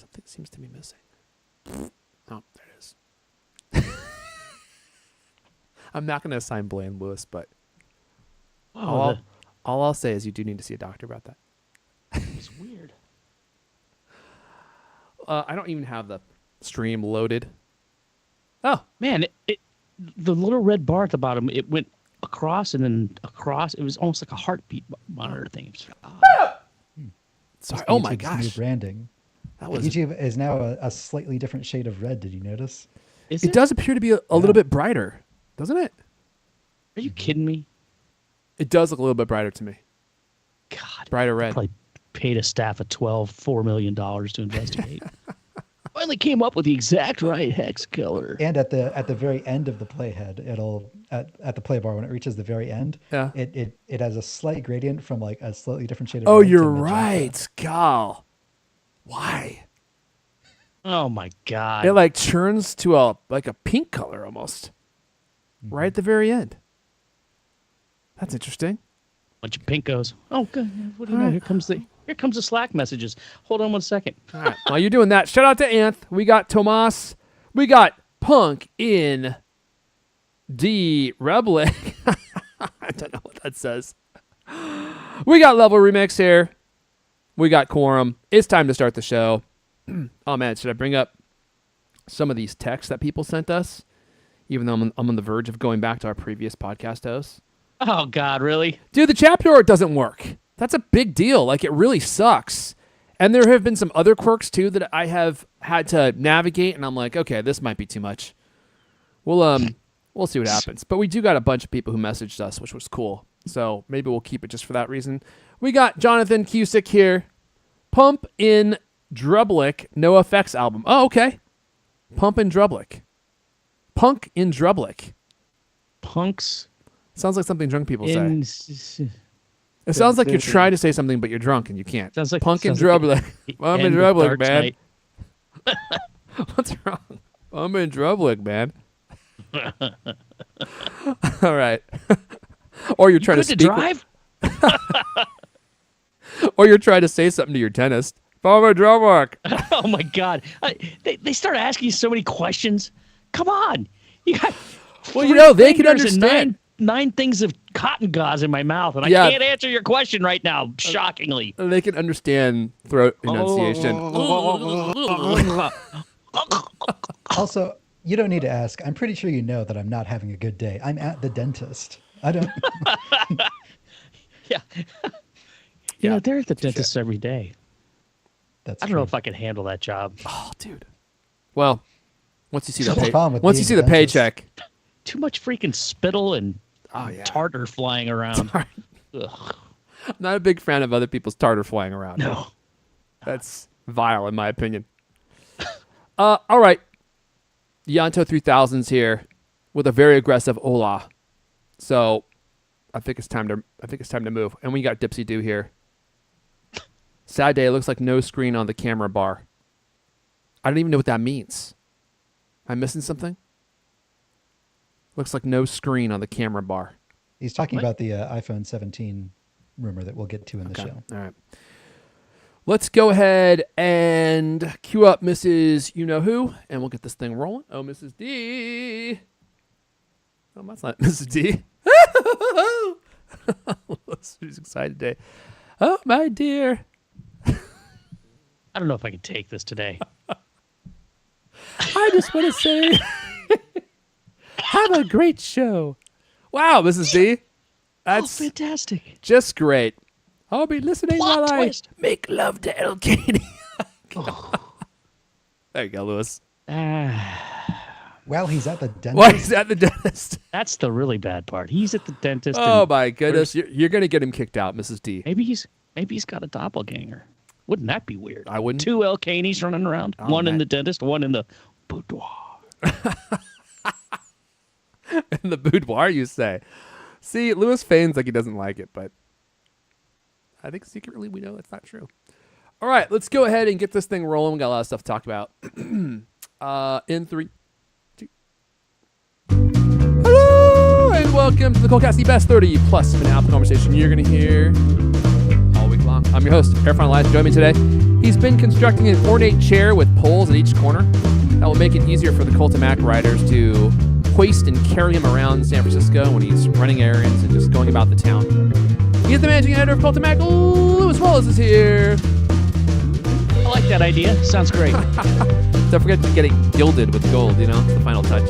Something seems to be missing. Oh, there it is. I'm not going to assign blame, Lewis, but all I'll say is you do need to see a doctor about that. It's weird. I don't even have the stream loaded. Oh. Man, the little red bar at the bottom, it went across and then across. It was almost like a heartbeat monitor thing. Sorry. Oh, my gosh. New branding. That was... YouTube is now a slightly different shade of red. Did you notice? It does appear to be a little bit brighter, doesn't it? Are you kidding me? It does look a little bit brighter to me. God. Brighter red. Probably paid a staff of $4 million to investigate. Finally came up with the exact right hex color. And at the very end of the playhead, it'll at the play bar when it reaches the very end, it has a slight gradient from like a slightly different shade of Oh, red you're to magenta. right, Gal. Why? Oh my God. It like churns to a pink color almost. Mm-hmm. Right at the very end. That's interesting. Bunch of pinkos. Oh, good. What do you know? Here comes the Slack messages. Hold on 1 second. All right. While you're doing that, shout out to Anth. We got Tomas. We got Punk in D Reblik. I don't know what that says. We got Level Remix here. We got Quorum. It's time to start the show. Oh, man. Should I bring up some of these texts that people sent us? Even though I'm on the verge of going back to our previous podcast hosts. Oh, God, really? Dude, the chapter art doesn't work. That's a big deal. Like, it really sucks. And there have been some other quirks, too, that I have had to navigate, and I'm like, okay, this might be too much. We'll see what happens. But we do got a bunch of people who messaged us, which was cool. So maybe we'll keep it just for that reason. We got Jonathan Cusick here. Pump in Drublick, No Effects album. Oh, okay. Pump in Drublick. Punk in Drublick. Punks. Sounds like something drunk people say. It sounds like you're trying to say something, but you're drunk and you can't. Sounds like Punk and Drublick. I'm in Drublick, man. What's wrong? I'm in Drublick, man. All right. Or you're trying to speak. Drive? Or you're trying to say something to your dentist. I'm in Drublick. Oh my God! They start asking you so many questions. Come on, you got. Well, you know they can understand. Nine things of cotton gauze in my mouth, and I can't answer your question right now. Shockingly, they can understand throat enunciation. Also, you don't need to ask. I'm pretty sure you know that I'm not having a good day. I'm at the dentist. I don't. Yeah. You know, they're at the dentist every day. That's I don't know if I can handle that job. Oh, dude. Well, once you see the paycheck. Too much freaking spittle and tartar flying around. I'm not a big fan of other people's tartar flying around. No. That's vile, in my opinion. All right. Yanto 3000's here with a very aggressive hola. So I think it's time to move. And we got Dipsy Doo here. Sad day. It looks like no screen on the camera bar. I don't even know what that means. Am I missing something? Looks like no screen on the camera bar. He's talking about the iPhone 17 rumor that we'll get to in the show. All right. Let's go ahead and cue up Mrs. You-Know-Who, and we'll get this thing rolling. Oh, Mrs. D. Oh, that's not Mrs. D. She's excited today. Oh, my dear. I don't know if I can take this today. I just want to say... Have a great show. Wow, Mrs. D. That's fantastic. Just great. I'll be listening while twist. I make love to El Katie. There you go, Lewis. While he's at the dentist. While he's at the dentist. That's the really bad part. He's at the dentist. Oh, my goodness. You're going to get him kicked out, Mrs. D. Maybe he's got a doppelganger. Wouldn't that be weird? I wouldn't. 2 El Canies running around. One in the dentist, one in the boudoir. In the boudoir, you say. See, Lewis feigns like he doesn't like it, but I think secretly we know that's not true. All right, let's go ahead and get this thing rolling. We got a lot of stuff to talk about. In 3, 2. Hello, and welcome to the CultCast, the best 30 plus minute Apple conversation you're going to hear all week long. I'm your host, Airfine Elias. Join me today. He's been constructing an ornate chair with poles at each corner that will make it easier for the Cult of Mac riders to hoist and carry him around San Francisco when he's running errands and just going about the town. He's the managing editor of Cult of Mac. Lewis Wallace is here. I like that idea. Sounds great. Don't forget to get it gilded with gold, it's the final touch.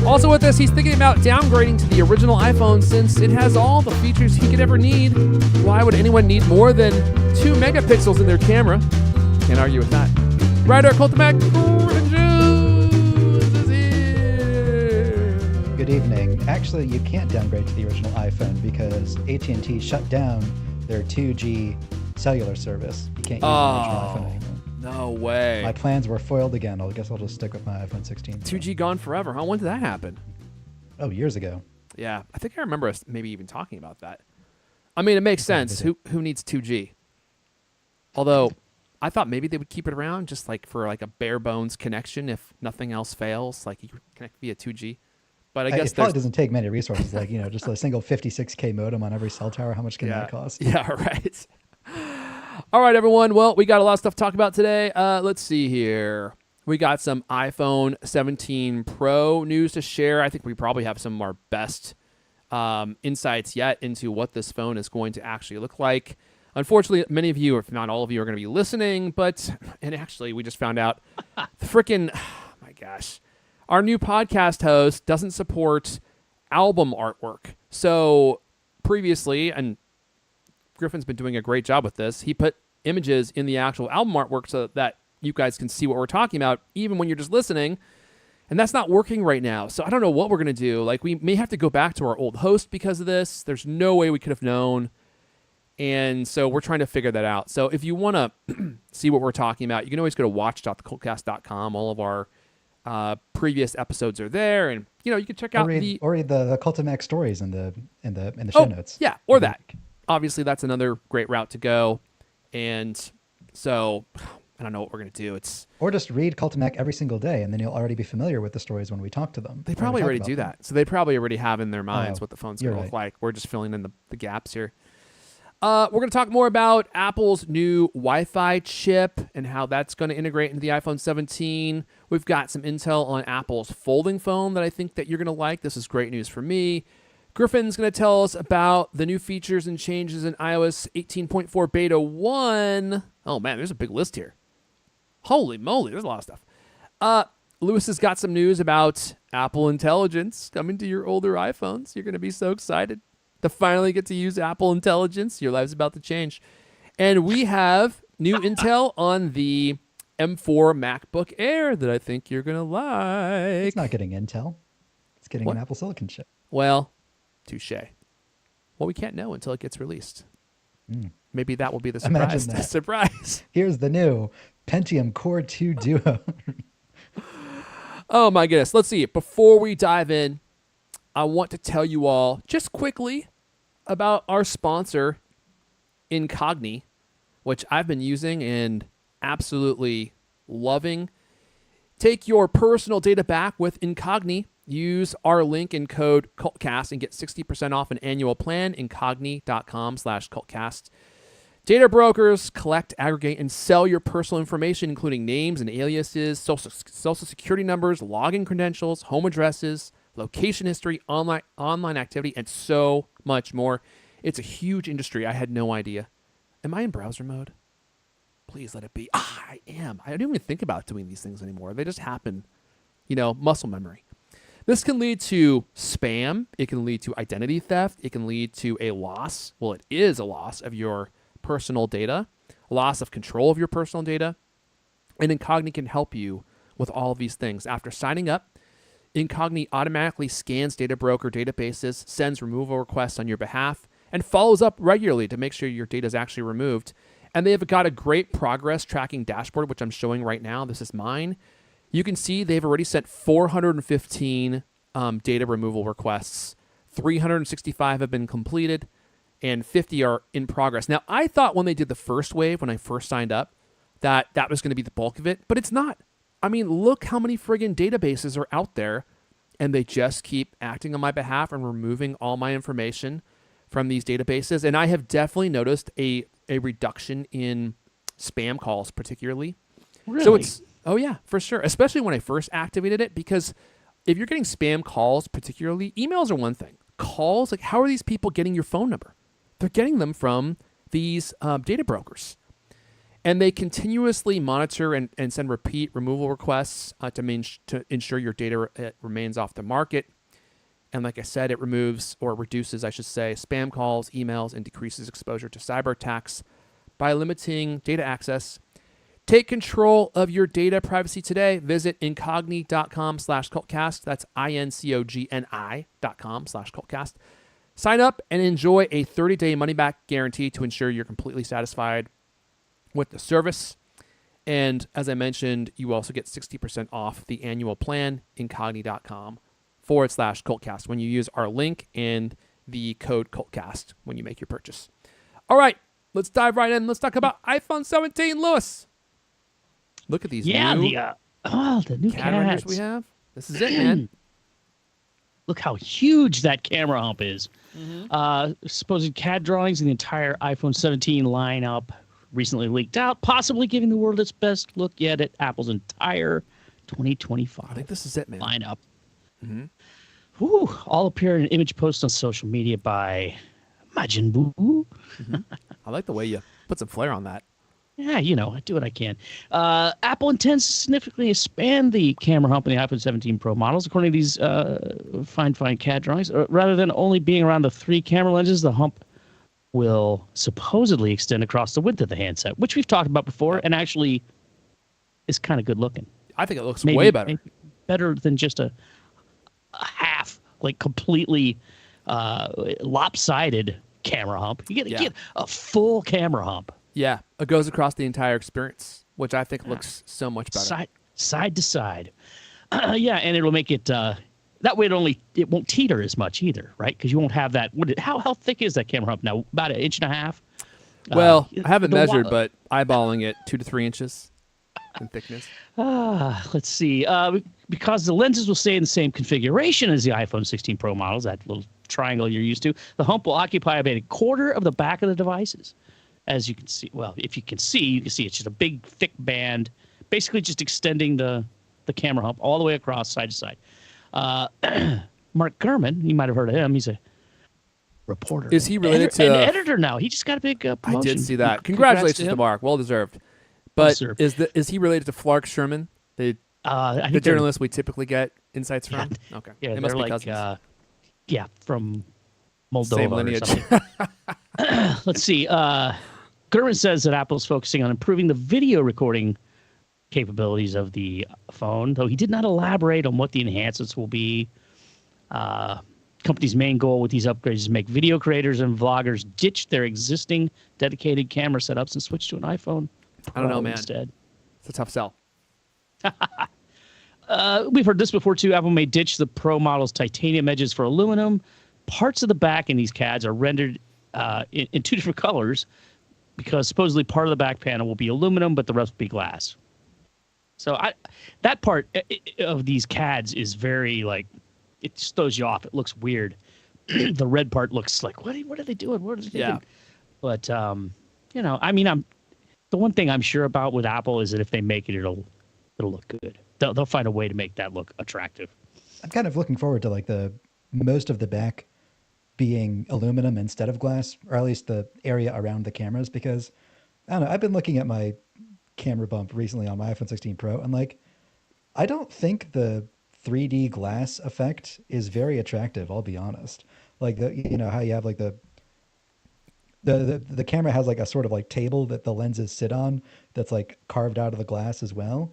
Also with us, he's thinking about downgrading to the original iPhone since it has all the features he could ever need. Why would anyone need more than 2 megapixels in their camera? Can't argue with that. Writer at Cult of Mac, Griffin Jones is here. Good evening. Actually, you can't downgrade to the original iPhone because AT&T shut down their 2G cellular service. You can't use the original iPhone anymore. No way. My plans were foiled again. I guess I'll just stick with my iPhone 16. 2G gone forever, huh? When did that happen? Oh, years ago. Yeah, I think I remember us maybe even talking about that. I mean, it makes sense. Who needs 2G? Although, I thought maybe they would keep it around just like for like a bare bones connection if nothing else fails, like you could connect via 2G. But I guess it probably doesn't take many resources, like just a single 56K modem on every cell tower. How much can that cost? Yeah, right. All right, everyone. Well, we got a lot of stuff to talk about today. Let's see here. We got some iPhone 17 Pro news to share. I think we probably have some of our best insights yet into what this phone is going to actually look like. Unfortunately, many of you, if not all of you, are going to be listening. And actually, we just found out oh my gosh, our new podcast host doesn't support album artwork. So previously, and Griffin's been doing a great job with this, he put images in the actual album artwork so that you guys can see what we're talking about, even when you're just listening. And that's not working right now. So I don't know what we're going to do. Like, we may have to go back to our old host because of this. There's no way we could have known. And so we're trying to figure that out. So if you want to see what we're talking about, you can always go to watch.thecultcast.com. All of our previous episodes are there. And, you can check out read the Cult of Mac stories in the show notes. Yeah, or that. Obviously, that's another great route to go. And so I don't know what we're going to do. Or just read Cult of Mac every single day, and then you'll already be familiar with the stories when we talk to them. They probably already do that. So they probably already have in their minds what the phone's going to look like. We're just filling in the gaps here. We're going to talk more about Apple's new Wi-Fi chip and how that's going to integrate into the iPhone 17. We've got some intel on Apple's folding phone that I think that you're going to like. This is great news for me. Griffin's going to tell us about the new features and changes in iOS 18.4 Beta 1. Oh, man, there's a big list here. Holy moly, there's a lot of stuff. Lewis has got some news about Apple Intelligence coming to your older iPhones. You're going to be so excited to finally get to use Apple Intelligence. Your life's about to change. And we have new intel on the M4 MacBook Air that I think you're going to like. It's not getting Intel. It's getting an Apple Silicon chip. Well, touche. Well, we can't know until it gets released. Maybe that will be the surprise. Imagine that. Surprise. Here's the new Pentium Core 2 Duo. Oh, my goodness. Let's see. Before we dive in, I want to tell you all just quickly about our sponsor, Incogni, which I've been using and absolutely loving. Take your personal data back with Incogni. Use our link and code CultCast and get 60% off an annual plan, incogni.com/CultCast. Data brokers collect, aggregate, and sell your personal information, including names and aliases, social security numbers, login credentials, home addresses, location history, online activity, and so much more. It's a huge industry. I had no idea. Am I in browser mode? Please let it be. I am. I don't even think about doing these things anymore. They just happen. Muscle memory. This can lead to spam. It can lead to identity theft. It can lead to a loss. Well, it is a loss of your personal data, a loss of control of your personal data. And Incogni can help you with all of these things. After signing up, Incogni automatically scans data broker databases, sends removal requests on your behalf, and follows up regularly to make sure your data is actually removed. And they've got a great progress tracking dashboard, which I'm showing right now. This is mine. You can see they've already sent 415 data removal requests. 365 have been completed, and 50 are in progress. Now, I thought when they did the first wave, when I first signed up, that was going to be the bulk of it, but it's not. I mean, look how many friggin' databases are out there, and they just keep acting on my behalf and removing all my information from these databases. And I have definitely noticed a reduction in spam calls particularly. Really? So it's, oh yeah, for sure. Especially when I first activated it, because if you're getting spam calls particularly, emails are one thing. Calls, like how are these people getting your phone number? They're getting them from these data brokers. And they continuously monitor and send repeat removal requests to ensure your data remains off the market. And like I said, it removes or reduces, I should say, spam calls, emails, and decreases exposure to cyber attacks by limiting data access. Take control of your data privacy today. Visit incogni.com/cultcast. That's incogni.com/cultcast. Sign up and enjoy a 30-day money-back guarantee to ensure you're completely satisfied with the service. And as I mentioned, you also get 60% off the annual plan, incogni.com/cultcast, when you use our link and the code cultcast when you make your purchase. All right, let's dive right in. Let's talk about iPhone 17, Lewis. Look at these new the new CAD renders CADs. we have. This is it, man. Look how huge that camera hump is. Mm-hmm. Supposed CAD drawings in the entire iPhone 17 lineup recently leaked out, possibly giving the world its best look yet at Apple's entire 2025 I think this is it, man. lineup. Mm-hmm. Whew, all appear in an image post on social media by Majin Buu. Mm-hmm. I like the way you put some flair on that. Yeah, I do what I can. Apple intends to significantly expand the camera hump in the iPhone 17 Pro models, according to these fine CAD drawings. Rather than only being around the 3 camera lenses, the hump will supposedly extend across the width of the handset, which we've talked about before, and actually is kind of good looking. I think it looks way better. Maybe better than just a half, like completely lopsided camera hump. You get a full camera hump. Yeah, it goes across the entire experience, which I think looks so much better. Side to side. Yeah, and it'll make it that way. It won't teeter as much either, right? Because you won't have that. How thick is that camera hump now? About 1.5 inches. Well, I haven't measured, but eyeballing it 2 to 3 inches in thickness. Let's see. Because the lenses will stay in the same configuration as the iPhone 16 Pro models, that little triangle you're used to, the hump will occupy about 1/4 of the back of the devices. As you can see, well, if you can see, it's just a big, thick band, basically just extending the camera hump all the way across side to side. Mark Gurman, you might have heard of him. He's a reporter. Is he related to an editor now? He just got a big promotion. I did see that. Congratulations to Mark. Well deserved. But is he related to Flark Sherman, the journalist we typically get insights from? Yeah, Okay. Yeah, they must they're be like cousins. From Moldova Same or lineage. something. Let's see. Gurman says that Apple's focusing on improving the video recording capabilities of the phone, though he did not elaborate on what the enhancements will be. Company's main goal with these upgrades is to make video creators and vloggers ditch their existing dedicated camera setups and switch to an iPhone Pro I don't know, man. instead. It's a tough sell. We've heard this before, too. Apple may ditch the Pro model's titanium edges for aluminum. Parts of the back in these CADs are rendered in 2 different colors because supposedly part of the back panel will be aluminum, but the rest will be glass. So that part of these CADs is very, it just throws you off. It looks weird. The red part looks like, what are they doing? What are they thinking? Yeah. But, the one thing I'm sure about with Apple is that if they make it, it'll look good. They'll find a way to make that look attractive. I'm kind of looking forward to the most of the back being aluminum instead of glass, or at least the area around the cameras, because I don't know, I've been looking at my camera bump recently on my iPhone 16 Pro, and I don't think the 3D glass effect is very attractive, I'll be honest. How you have the camera has a sort of table that the lenses sit on that's carved out of the glass as well.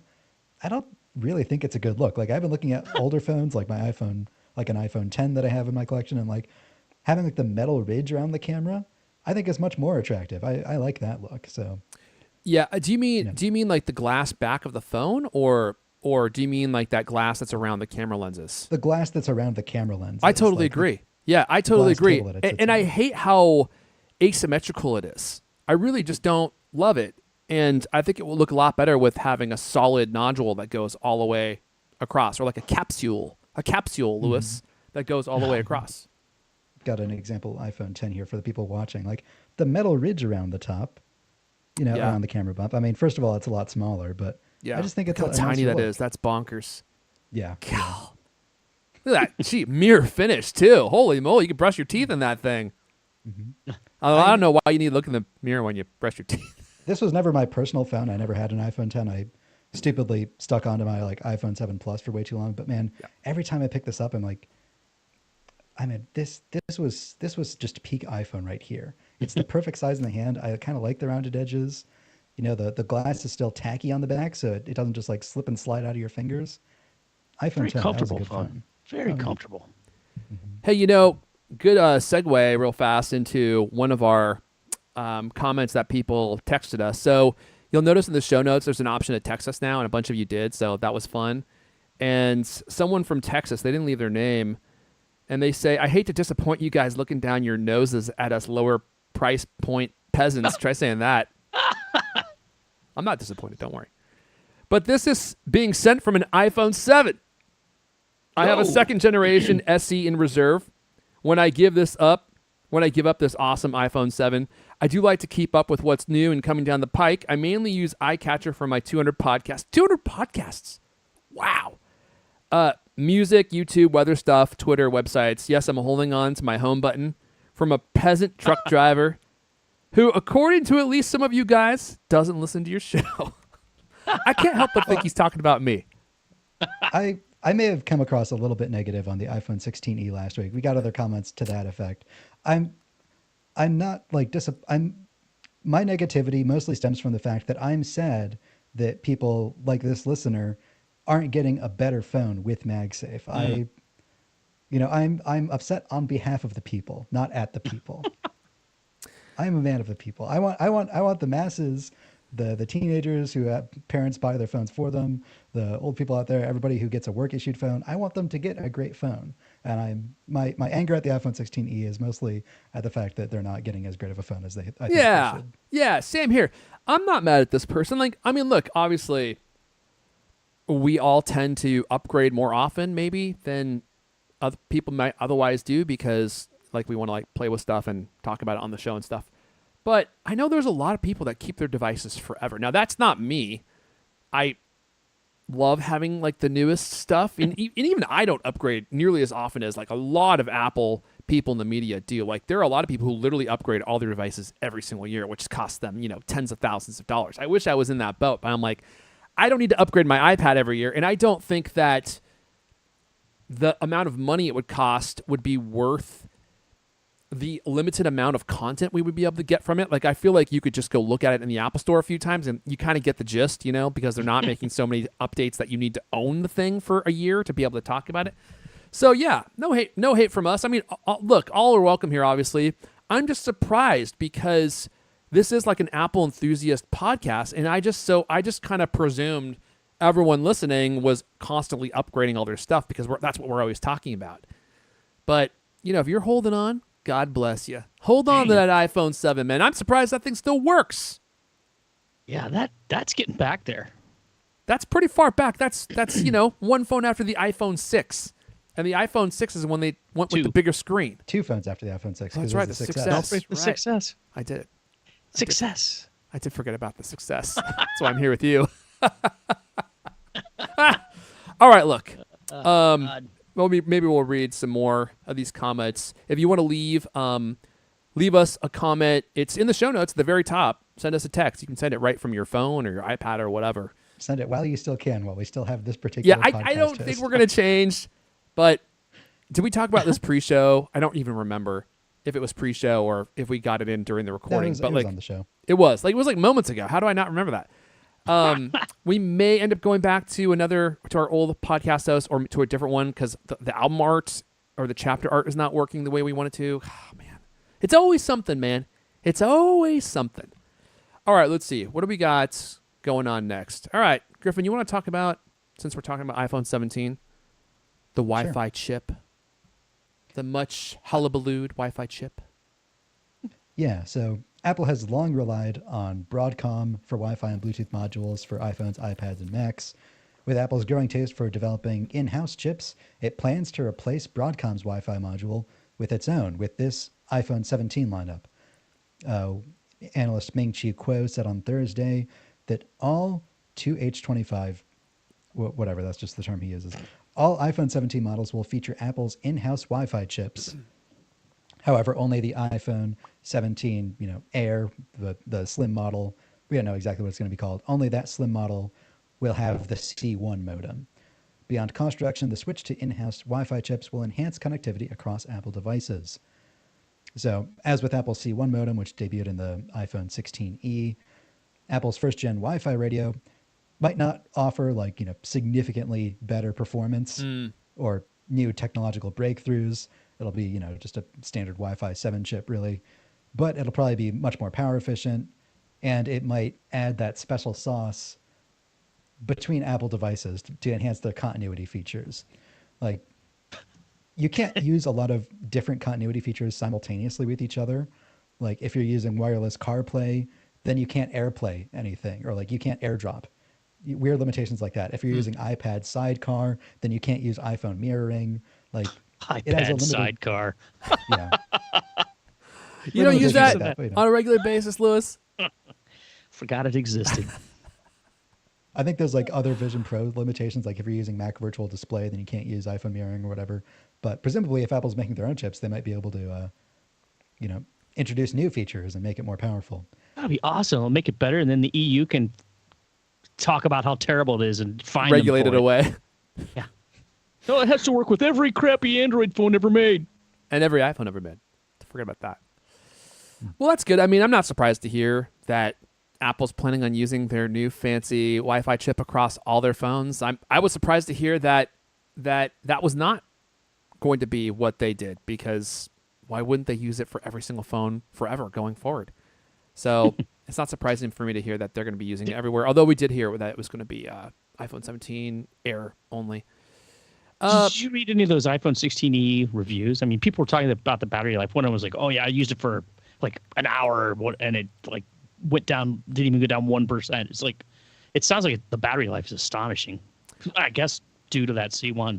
I don't really think it's a good look. I've been looking at older phones, like my iPhone, like an iPhone 10 that I have in my collection, and having the metal ridge around the camera, I think is much more attractive. I like that look. So, yeah. Do you mean the glass back of the phone, or do you mean that glass that's around the camera lenses? The glass that's around the camera lens. I totally agree. Yeah, I totally agree. And I on. hate how asymmetrical it is. I really just don't love it. And I think it will look a lot better with having a solid nodule that goes all the way across, or a capsule, Lewis, that goes all the way across. Got an example iPhone 10 here for the people watching. The metal ridge around the top Yeah. around the camera bump. I mean, first of all, it's a lot smaller, but Yeah. I just think Look it's how a tiny nicer that look. is. That's bonkers. Yeah. God. Look at that cheap mirror finish too. Holy moly, you can brush your teeth in that thing. I don't know why you need to look in the mirror when you brush your teeth. This was never my personal phone. I never had an iPhone 10. I stupidly stuck onto my like iPhone 7 Plus for way too long. But man, every time I pick this up, I'm like, I mean, this was just peak iPhone right here. It's the perfect size in the hand. I kind of like the rounded edges. The glass is still tacky on the back, so it doesn't just like slip and slide out of your fingers. iPhone Very 10, that was a comfortable good phone. phone. Very comfortable. Hey, good segue real fast into one of our comments that people texted us. So you'll notice in the show notes there's an option to text us now, and a bunch of you did, so that was fun. And someone from Texas, they didn't leave their name, and they say, I hate to disappoint you guys looking down your noses at us lower price point peasants. Try saying that. I'm not disappointed, don't worry. But this is being sent from an iPhone 7. I have a second generation SE in reserve. When I give up this awesome iPhone 7, I do like to keep up with what's new and coming down the pike. I mainly use iCatcher for my 200 podcasts. 200 podcasts. Wow. Music, YouTube, weather stuff, Twitter, websites. Yes, I'm holding on to my home button from a peasant truck driver who, according to at least some of you guys, doesn't listen to your show. I can't help but think he's talking about me. I may have come across a little bit negative on the iPhone 16e last week. We got other comments to that effect. I'm not like my negativity mostly stems from the fact that I'm sad that people like this listener aren't getting a better phone with MagSafe. I'm upset on behalf of the people, not at the people. I'm a man of the people. I want the masses, the teenagers who have parents buy their phones for them, the old people out there, everybody who gets a work issued phone. I want them to get a great phone. And my anger at the iPhone 16e is mostly at the fact that they're not getting as great of a phone as I think they should. Yeah, same here. I'm not mad at this person. Look, obviously we all tend to upgrade more often maybe than other people might otherwise do because we want to play with stuff and talk about it on the show and stuff. But I know there's a lot of people that keep their devices forever. Now, that's not me. I love having the newest stuff. And even I don't upgrade nearly as often as a lot of Apple people in the media do. There are a lot of people who literally upgrade all their devices every single year, which costs them, tens of thousands of dollars. I wish I was in that boat, but I'm I don't need to upgrade my iPad every year. And I don't think that the amount of money it would cost would be worth the limited amount of content we would be able to get from it. I feel like you could just go look at it in the Apple Store a few times and you kind of get the gist, because they're not making so many updates that you need to own the thing for a year to be able to talk about it. So yeah, no hate from us. I mean, look, all are welcome here, obviously. I'm just surprised because this is an Apple enthusiast podcast. And I just kind of presumed everyone listening was constantly upgrading all their stuff because that's what we're always talking about. But, if you're holding on, God bless you. Hold on to that iPhone 7, man. I'm surprised that thing still works. Yeah, that's getting back there. That's pretty far back. That's one phone after the iPhone 6. And the iPhone 6 is when they went with the bigger screen. 2 phones after the iPhone 6. Oh, that's right, the 6S. Don't forget the Right. 6S. I did it. Success. I did forget about the success. That's why I'm here with you. All right, look. Well, maybe we'll read some more of these comments. If you want to leave us a comment. It's in the show notes at the very top. Send us a text. You can send it right from your phone or your iPad or whatever. Send it while you still can, while we still have this particular podcast. I don't think we're going to change, but did we talk about this pre-show? I don't even remember if it was pre-show or if we got it in during the recording. It was on the show. It was moments ago. How do I not remember that? We may end up going back to our old podcast host or to a different one because the album art or the chapter art is not working the way we want it to. Oh, man. It's always something, man. It's always something. All right, let's see. What do we got going on next? All right, Griffin, you want to talk about, since we're talking about iPhone 17, the Wi-Fi chip? The much hullabalooed Wi-Fi chip? Yeah, so Apple has long relied on Broadcom for Wi-Fi and Bluetooth modules for iPhones, iPads, and Macs. With Apple's growing taste for developing in-house chips, it plans to replace Broadcom's Wi-Fi module with its own with this iPhone 17 lineup. analyst Ming-Chi Kuo said on Thursday that all 2H25, whatever, that's just the term he uses, all iPhone 17 models will feature Apple's in-house Wi-Fi chips. However, only the iPhone 17, Air, the slim model, we don't know exactly what it's going to be called. Only that slim model will have the C1 modem. Beyond cost reduction, the switch to in-house Wi-Fi chips will enhance connectivity across Apple devices. So, as with Apple's C1 modem, which debuted in the iPhone 16e, Apple's first-gen Wi-Fi radio might not offer significantly better performance or new technological breakthroughs. It'll be, just a standard Wi-Fi 7 chip, really. But it'll probably be much more power efficient, and it might add that special sauce between Apple devices to enhance their continuity features. Like, you can't use a lot of different continuity features simultaneously with each other. Like, if you're using wireless CarPlay, then you can't AirPlay anything, or you can't AirDrop. Weird limitations like that. If you're using iPad Sidecar, then you can't use iPhone mirroring. It has a iPad Sidecar. Yeah. You don't use that but, on a regular basis, Lewis? Forgot it existed. I think there's other Vision Pro limitations, like if you're using Mac Virtual Display, then you can't use iPhone mirroring or whatever. But presumably, if Apple's making their own chips, they might be able to, introduce new features and make it more powerful. That'd be awesome. It'll make it better, and then the EU can talk about how terrible it is and fine Regulate them it for away. Yeah. No, it has to work with every crappy Android phone ever made. And every iPhone ever made. Forget about that. Well, that's good. I mean, I'm not surprised to hear that Apple's planning on using their new fancy Wi-Fi chip across all their phones. I was surprised to hear that was not going to be what they did, because why wouldn't they use it for every single phone forever going forward? So it's not surprising for me to hear that they're going to be using it everywhere. Although we did hear that it was going to be iPhone 17 Air only. Did you read any of those iPhone 16e reviews? I mean, people were talking about the battery life. One of them was like, "Oh yeah, I used it for an hour, and it went down, didn't even go down 1%." It's it sounds like the battery life is astonishing. I guess due to that C1.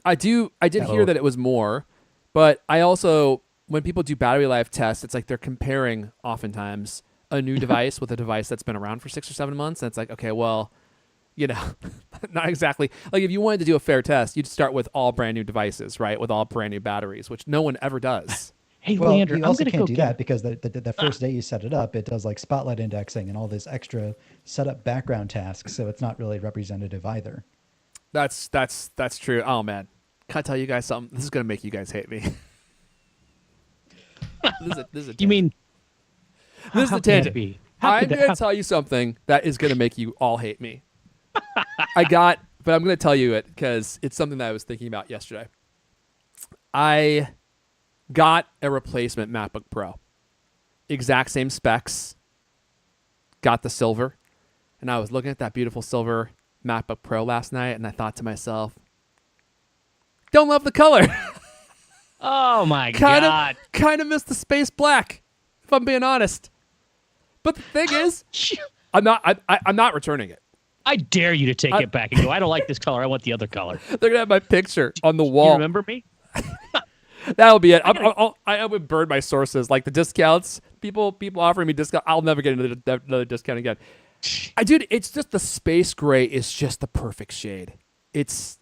I did hear that it was more, but I also, when people do battery life tests, it's like they're comparing oftentimes a new device with a device that's been around for 6 or 7 months, and it's like, okay, well, not exactly. Like, if you wanted to do a fair test, you'd start with all brand new devices, right? With all brand new batteries, which no one ever does. Hey, Well, Leander, you I'm also going to can't go do that because the first day you set it up, it does spotlight indexing and all this extra setup background tasks, so it's not really representative either. That's true. Oh man, can I tell you guys something? This is gonna make you guys hate me. This is a You mean this is how a can it tangent. be? How I'm could that- gonna how- tell you something that is gonna make you all hate me. But I'm gonna tell you it because it's something that I was thinking about yesterday. I got a replacement MacBook Pro, exact same specs. Got the silver, and I was looking at that beautiful silver MacBook Pro last night, and I thought to myself, don't love the color. Oh my God. Kind of miss the space black, if I'm being honest. But the thing is, I'm not returning it. I dare you to take it back and go, I don't like this color. I want the other color. They're gonna have my picture on the wall. You remember me? That'll be it. I would burn my sources, like the discounts. People offering me discount. I'll never get another discount again. Dude, it's just the space gray is just the perfect shade. It's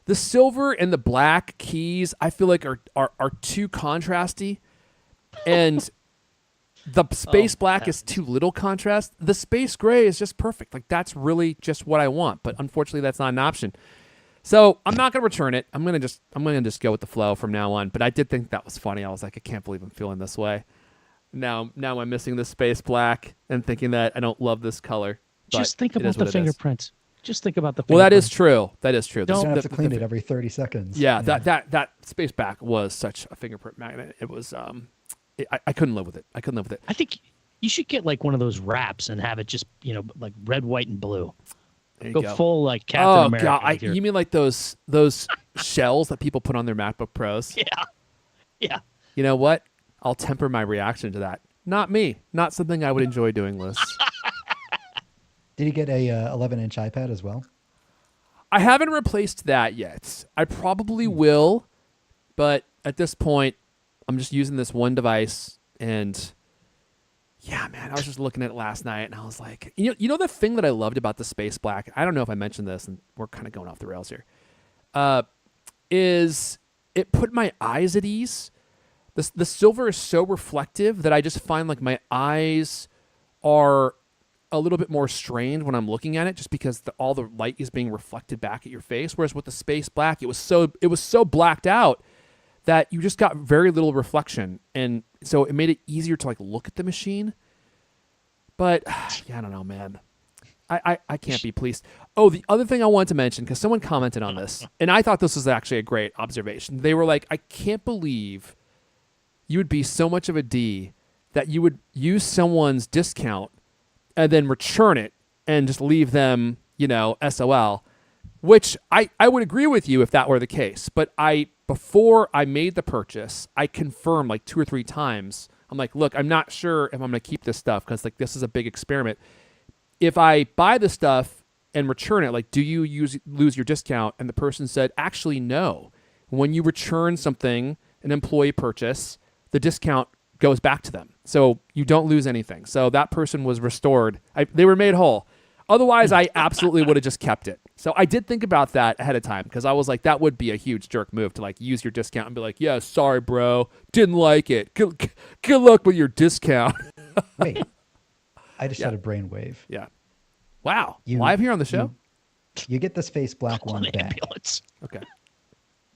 the silver and the black keys, I feel like are too contrasty, and the space black is too little contrast. The space gray is just perfect. Like, that's really just what I want. But unfortunately, that's not an option. So I'm not gonna return it. I'm gonna just go with the flow from now on. But I did think that was funny. I was like, I can't believe I'm feeling this way. Now I'm missing the space black and thinking that I don't love this color. Just think about the fingerprints. Just think about the Well, that is fingerprints. true. That is true. You don't have to clean it every 30 seconds. Yeah, that space back was such a fingerprint magnet. It was I couldn't live with it. I think you should get one of those wraps and have it just red, white, and blue. There you Go full Captain America. God, you mean like those shells that people put on their MacBook Pros? Yeah. You know what? I'll temper my reaction to that. Not me. Not something I would enjoy doing, Liz. Did you get a 11-inch iPad as well? I haven't replaced that yet. I probably will, but at this point, I'm just using this one device, and man, I was just looking at it last night, and I was like, you know the thing that I loved about the Space Black. I don't know if I mentioned this, and we're kind of going off the rails here. Is it put my eyes at ease? The silver is so reflective that I just find like my eyes are a little bit more strained when I'm looking at it, just because all the light is being reflected back at your face. Whereas with the Space Black, it was so blacked out that you just got very little reflection, and so it made it easier to like look at the machine. But yeah, I don't know, man. I can't be pleased. Oh, the other thing I wanted to mention, because someone commented on this, and I thought this was actually a great observation. They were like, I can't believe you would be so much of a D that you would use someone's discount and then return it and just leave them, SOL, which I would agree with you if that were the case. But before I made the purchase, I confirmed like 2 or 3 times. I'm like, look, I'm not sure if I'm going to keep this stuff because like this is a big experiment. If I buy the stuff and return it, like, do you lose your discount? And the person said, actually, no. When you return something, an employee purchase, the discount goes back to them. So you don't lose anything. So that person was restored. They were made whole. Otherwise, I absolutely would have just kept it. So I did think about that ahead of time because I was like, that would be a huge jerk move to like use your discount and be like, yeah, sorry, bro. Didn't like it. Good luck with your discount. Wait. I just had a brainwave. Yeah. Wow. Live here on the show? You get the Space Black one back. Ambulance. Okay.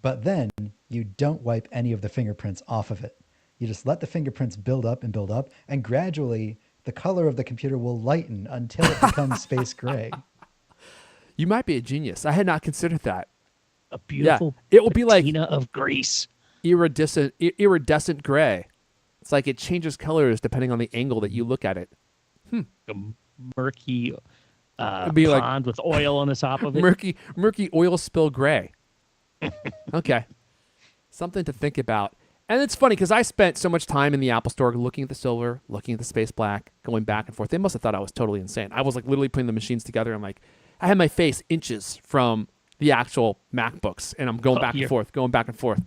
But then you don't wipe any of the fingerprints off of it. You just let the fingerprints build up, and gradually the color of the computer will lighten until it becomes space gray. You might be a genius. I had not considered that. A beautiful it will be like patina of grease. Iridescent gray. It's like it changes colors depending on the angle that you look at it. A murky be pond with oil on the top of it. Murky oil spill gray. Okay. Something to think about. And it's funny because I spent so much time in the Apple Store looking at the silver, looking at the Space Black, going back and forth. They must have thought I was totally insane. I was like literally putting the machines together. I'm like, I had my face inches from the actual MacBooks, and I'm going back and forth.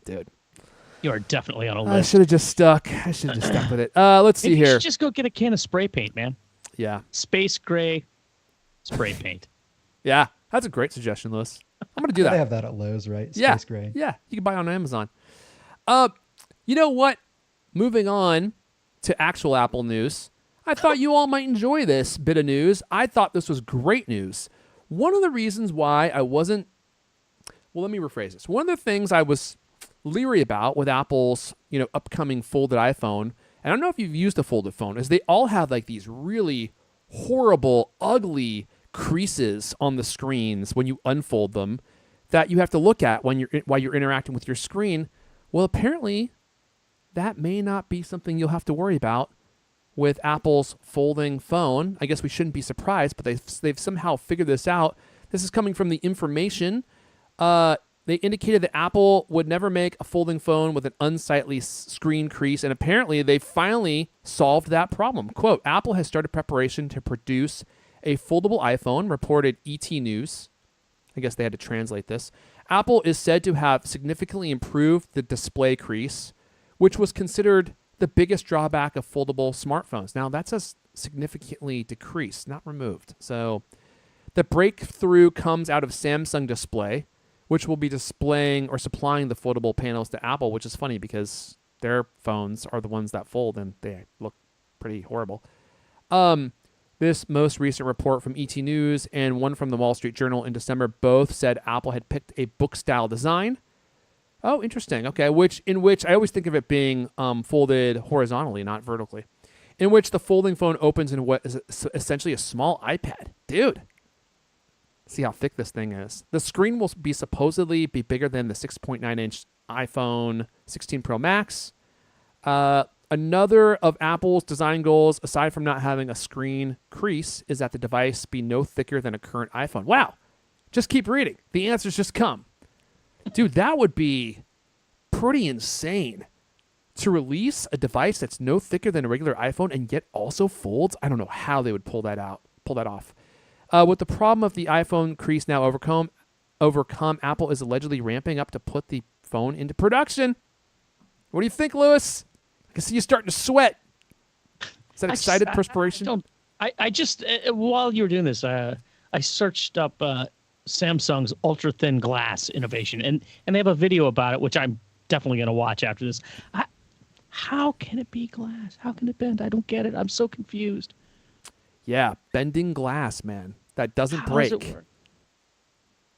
Dude. You are definitely on a I list. should have just stuck. With it. Let's see Maybe here. You should just go get a can of spray paint, man. Yeah. Space gray spray paint. Yeah. That's a great suggestion, Lewis. I'm going to do that. They have that at Lowe's, right? Yeah. Space gray. Yeah. You can buy it on Amazon. You know what? Moving on to actual Apple news. I thought you all might enjoy this bit of news. I thought this was great news. One of the reasons why I wasn't... Well, let me rephrase this. One of the things I was leery about with Apple's, upcoming folded iPhone, and I don't know if you've used a folded phone, is they all have like these really horrible, ugly creases on the screens when you unfold them that you have to look at while you're interacting with your screen. Well, apparently that may not be something you'll have to worry about with Apple's folding phone. I guess we shouldn't be surprised, but they've somehow figured this out. This is coming from the information. They indicated that Apple would never make a folding phone with an unsightly screen crease, and apparently they finally solved that problem. Quote, Apple has started preparation to produce a foldable iPhone, reported ET News. I guess they had to translate this. Apple is said to have significantly improved the display crease, which was considered the biggest drawback of foldable smartphones. Now, that's a significantly decreased, not removed. So the breakthrough comes out of Samsung Display, which will be displaying or supplying the foldable panels to Apple, which is funny because their phones are the ones that fold and they look pretty horrible. This most recent report from ET News and one from the Wall Street Journal in December both said Apple had picked a book-style design. Oh, interesting. Okay, in which I always think of it being folded horizontally, not vertically, in which the folding phone opens in what is essentially a small iPad. Dude. See how thick this thing is. The screen will supposedly be bigger than the 6.9-inch iPhone 16 Pro Max. Another of Apple's design goals, aside from not having a screen crease, is that the device be no thicker than a current iPhone. Wow. Just keep reading. The answers just come. Dude, that would be pretty insane. To release a device that's no thicker than a regular iPhone and yet also folds? I don't know how they would pull that off. With the problem of the iPhone crease now overcome, Apple is allegedly ramping up to put the phone into production. What do you think, Lewis? I can see you starting to sweat. Is that excited perspiration? I just while you were doing this, I searched up Samsung's ultra thin glass innovation, and they have a video about it, which I'm definitely going to watch after this. How can it be glass? How can it bend? I don't get it. I'm so confused. Yeah, bending glass, man. That doesn't How break. does it work?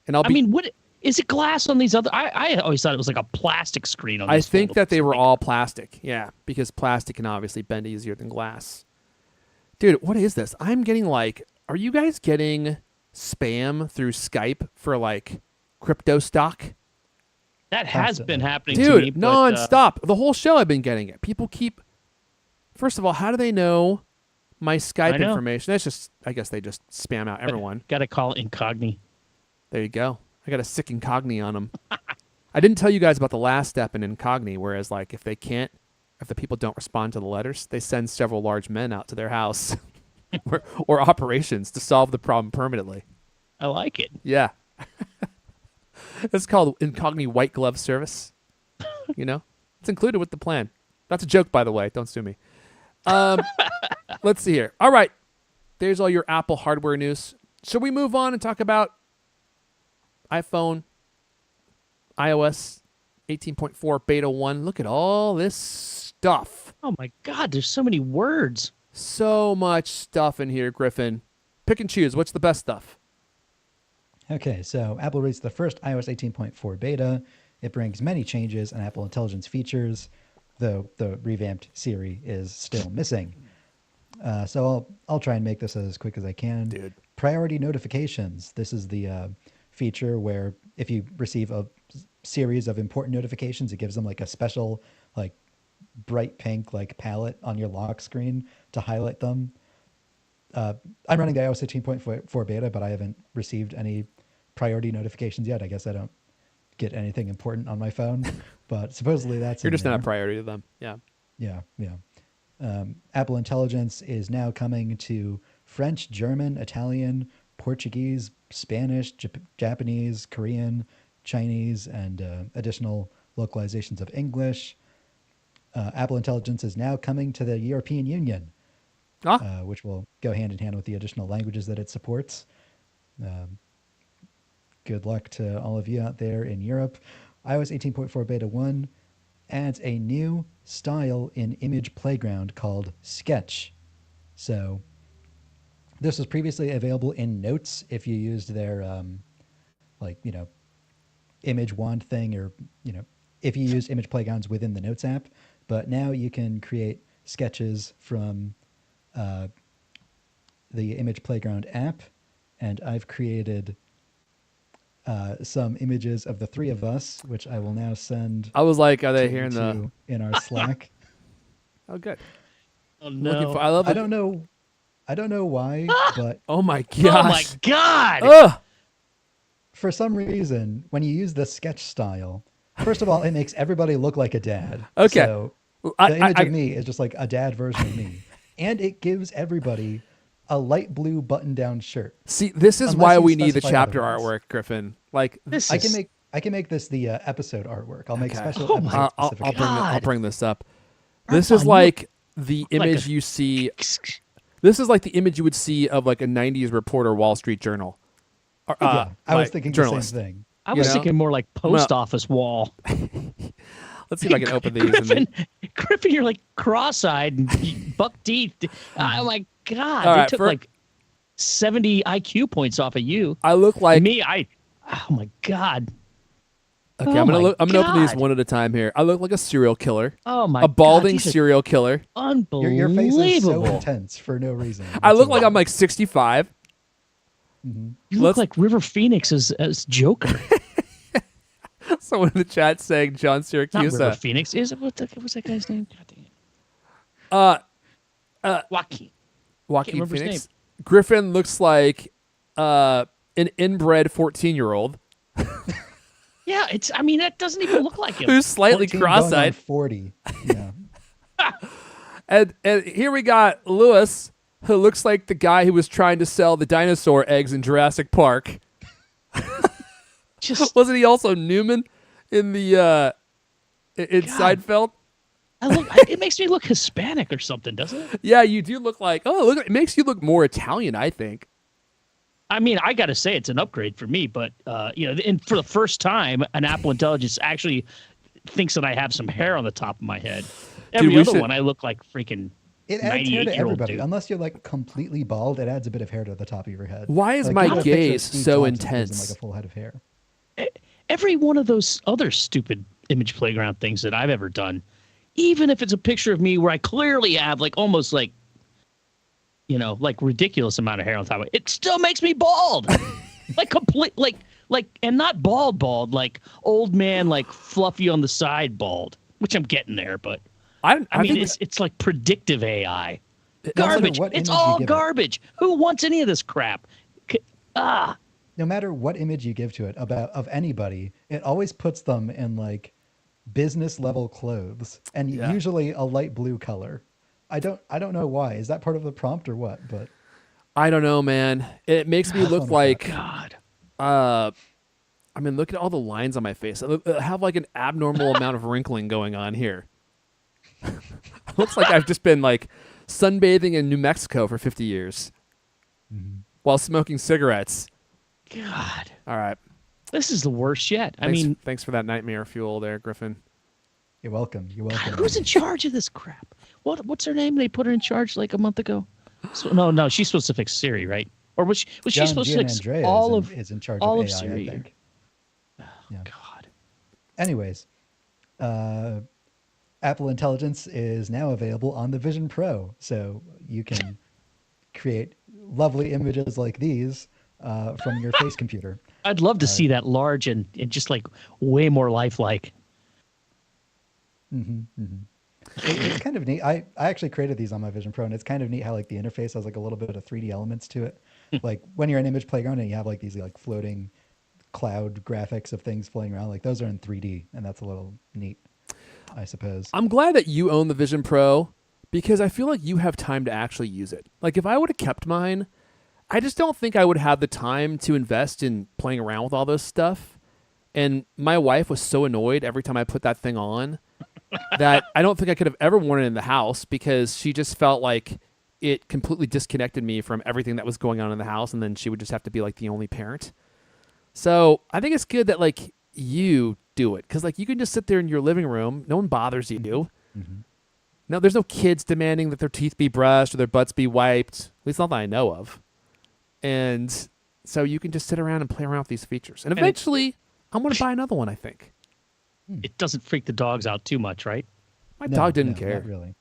And I mean, what is it glass on these other? I always thought it was like a plastic screen on. I think that they were all plastic. Yeah, because plastic can obviously bend easier than glass. Dude, what is this? I'm getting like, are you guys getting spam through Skype for like crypto stock? That has been happening Dude, to me. nonstop. The whole show I've been getting it. People keep. First of all, how do they know my Skype information? That's just, I guess they just spam out everyone. Got to call Incogni. There you go. I got a sick Incogni on them. I didn't tell you guys about the last step in Incogni, whereas like if the people don't respond to the letters, they send several large men out to their house or operations to solve the problem permanently. I like it. Yeah. It's called Incogni White Glove Service. You know? It's included with the plan. That's a joke, by the way. Don't sue me. Let's see here. All right. There's all your Apple hardware news. Should we move on and talk about iPhone, iOS 18.4 Beta 1? Look at all this stuff. Oh, my God. There's so many words. So much stuff in here, Griffin. Pick and choose. What's the best stuff? Okay, so Apple released the first iOS 18.4 beta. It brings many changes and Apple Intelligence features, though the revamped Siri is still missing. So I'll try and make this as quick as I can. Dude. Priority notifications. This is the feature where if you receive a series of important notifications, it gives them like a special like bright pink like palette on your lock screen to highlight them. I'm running the iOS 18.4 beta, but I haven't received any priority notifications yet. I guess I don't get anything important on my phone, but supposedly that's You're just there. not a priority to them. Yeah. Yeah. Apple Intelligence is now coming to French, German, Italian, Portuguese, Spanish, Japanese, Korean, Chinese, and additional localizations of English. Apple Intelligence is now coming to the European Union, which will go hand in hand with the additional languages that it supports. Good luck to all of you out there in Europe. iOS 18.4 Beta 1 adds a new style in Image Playground called Sketch. So this was previously available in Notes if you used their image wand thing, or if you use Image Playgrounds within the Notes app. But now you can create sketches from the Image Playground app, and I've created some images of the three of us, which I will now send. I was like, are they here in our Slack? Oh, good. Oh no! I don't know why, but oh my gosh! Oh my God! Ugh. For some reason, when you use the sketch style, first of all, it makes everybody look like a dad. Okay. So the image of me is just like a dad version of me, and it gives everybody a light blue button-down shirt. See, this is Unless why you we need the specify chapter otherwise. artwork, Griffin. Like This I is can make this the episode artwork. I'll make Okay. special Oh my episode specific. I'll bring this up. Arfon, This is you like the like image a- you see. This is like the image you would see of like a '90s reporter, Wall Street Journal. Yeah, I was like, thinking journalist. the same thing. I was know? thinking more like post office wall. Let's see if I can open these. And Griffin, Griffin, you're like cross-eyed and buck teeth. Oh my God! All They right, took like 70 IQ points off of you. I look like Me, oh my God! Okay, Oh I'm gonna my I'm gonna open these God. one at a time here. I look like a serial killer, Oh my a balding God! These are serial killer. unbelievable. Your face is so intense for no reason. I look like I'm like 65. You Let's- look like River Phoenix as Joker. Someone in the chat saying John Not River Syracuse. Phoenix. What's that guy's name? God dang it. Joaquin. Joaquin remember his Phoenix. Griffin looks like an inbred 14-year-old Yeah, it's. I mean, that doesn't even look like him. who's slightly 14 going on cross-eyed. 40. Yeah. And here we got Lewis, who looks like the guy who was trying to sell the dinosaur eggs in Jurassic Park. Just Wasn't he also Newman in the in God. Seinfeld? It makes me look Hispanic or something, doesn't it? Yeah, you do look like. Oh, look! It makes you look more Italian, I think. I mean, I got to say it's an upgrade for me, but and for the first time, an Apple Intelligence actually thinks that I have some hair on the top of my head. Every we other should- one, I look like freaking It adds hair to 98-year-old everybody. dude. Unless you're like completely bald, it adds a bit of hair to the top of your head. Why is Like, my you get a picture of gaze Steve so Jobs and it gives him, intense? like a full head of hair. Every one of those other stupid image playground things that I've ever done, even if it's a picture of me where I clearly have like almost like ridiculous amount of hair on top of it, it still makes me bald. Like complete and not bald, like old man, like fluffy on the side bald, which I'm getting there, but I mean think it's like predictive AI. matter Garbage. what It's image you all give it. garbage. Who wants any of this crap? No matter what image you give to it of anybody, it always puts them in like business level clothes and Yeah. usually a light blue color. I don't know why. Is that part of the prompt or what? But I don't know, man. It makes me look on with like. God. I mean, look at all the lines on my face. I have like an abnormal amount of wrinkling going on here. Looks like I've just been like sunbathing in New Mexico for 50 years while smoking cigarettes. God. All right. This is the worst yet. Thanks for that nightmare fuel there, Griffin. you're welcome. You're welcome. Who's in charge of this crap? What's her name? They put her in charge like a month ago. No, she's supposed to fix Siri, right? Or was she John supposed to fix Gianandrea all is in charge all of of AI, Siri? I think. Yeah. God. Anyways, Apple Intelligence is now available on the Vision Pro, so you can create lovely images like these from your face computer. I'd love to see that large and just like way more lifelike. It's kind of neat. I actually created these on my Vision Pro, and it's kind of neat how like the interface has like a little bit of 3D elements to it. Like when you're in Image Playground and you have like these like floating cloud graphics of things floating around, like those are in 3D, and that's a little neat, I suppose. I'm glad that you own the Vision Pro because I feel like you have time to actually use it. Like if I would have kept mine, I just don't think I would have the time to invest in playing around with all this stuff. And my wife was so annoyed every time I put that thing on that I don't think I could have ever worn it in the house because she just felt like it completely disconnected me from everything that was going on in the house, and then she would just have to be like the only parent. So I think it's good that like you do it because like you can just sit there in your living room, no one bothers you. No, there's no kids demanding that their teeth be brushed or their butts be wiped, at least not that I know of. And so you can just sit around and play around with these features. And eventually, I'm going to buy another one, I think. It doesn't freak the dogs out too much, right? My dog didn't No, care. not really.